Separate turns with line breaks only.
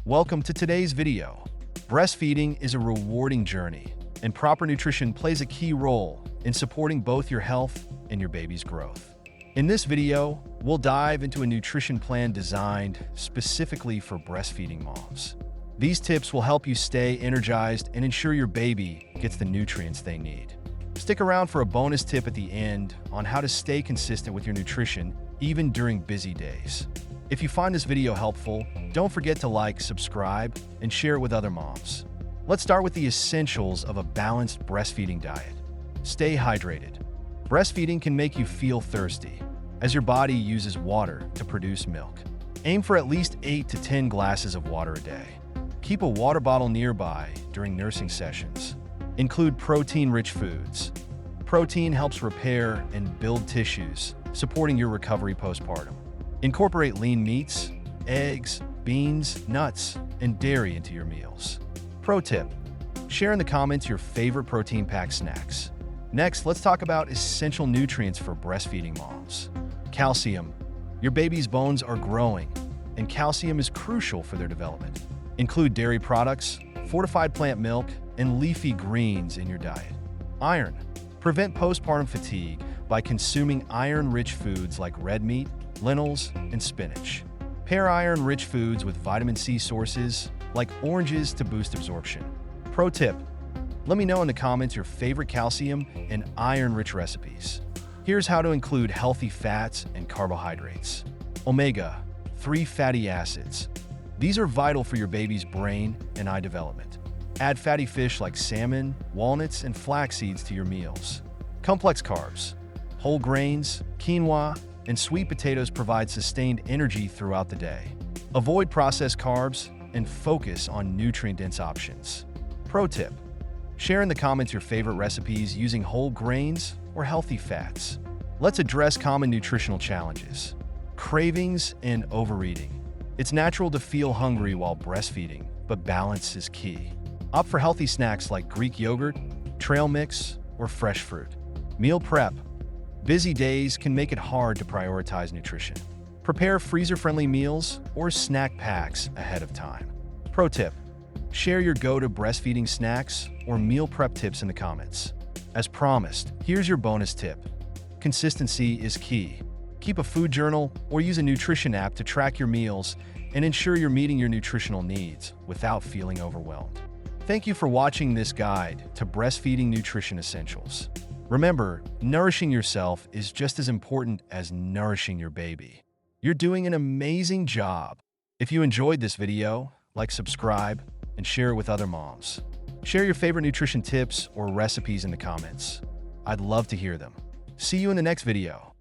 Welcome to today's video. Breastfeeding is a rewarding journey, and proper nutrition plays a key role in supporting both your health and your baby's growth. In this video, we'll dive into a nutrition plan designed specifically for breastfeeding moms. These tips will help you stay energized and ensure your baby gets the nutrients they need. Stick around for a bonus tip at the end on how to stay consistent with your nutrition even during busy days. If you find this video helpful, don't forget to like, subscribe, and share it with other moms. Let's start with the essentials of a balanced breastfeeding diet. Stay hydrated. Breastfeeding can make you feel thirsty, as your body uses water to produce milk. Aim for at least 8 to 10 glasses of water a day. Keep a water bottle nearby during nursing sessions. Include protein-rich foods. Protein helps repair and build tissues, supporting your recovery postpartum. Incorporate lean meats, eggs, beans, nuts, and dairy into your meals. Pro tip: share in the comments your favorite protein-packed snacks. Next, let's talk about essential nutrients for breastfeeding moms. Calcium. Your baby's bones are growing, and calcium is crucial for their development. Include dairy products, fortified plant milk, and leafy greens in your diet. Iron. Prevent postpartum fatigue by consuming iron-rich foods like red meat, lentils, and spinach. Pair iron-rich foods with vitamin C sources like oranges to boost absorption. Pro tip: let me know in the comments your favorite calcium and iron-rich recipes. Here's how to include healthy fats and carbohydrates. Omega-3 fatty acids. These are vital for your baby's brain and eye development. Add fatty fish like salmon, walnuts, and flax seeds to your meals. Complex carbs. Whole grains, quinoa, and sweet potatoes provide sustained energy throughout the day. Avoid processed carbs and focus on nutrient-dense options. Pro tip: share in the comments your favorite recipes using whole grains or healthy fats. Let's address common nutritional challenges. Cravings and overeating. It's natural to feel hungry while breastfeeding, but balance is key. Opt for healthy snacks like Greek yogurt, trail mix, or fresh fruit. Meal prep. Busy days can make it hard to prioritize nutrition. Prepare freezer-friendly meals or snack packs ahead of time. Pro tip: share your go-to breastfeeding snacks or meal prep tips in the comments. As promised, here's your bonus tip. Consistency is key. Keep a food journal or use a nutrition app to track your meals and ensure you're meeting your nutritional needs without feeling overwhelmed. Thank you for watching this guide to breastfeeding nutrition essentials. Remember, nourishing yourself is just as important as nourishing your baby. You're doing an amazing job. If you enjoyed this video, like, subscribe, and share it with other moms. Share your favorite nutrition tips or recipes in the comments. I'd love to hear them. See you in the next video.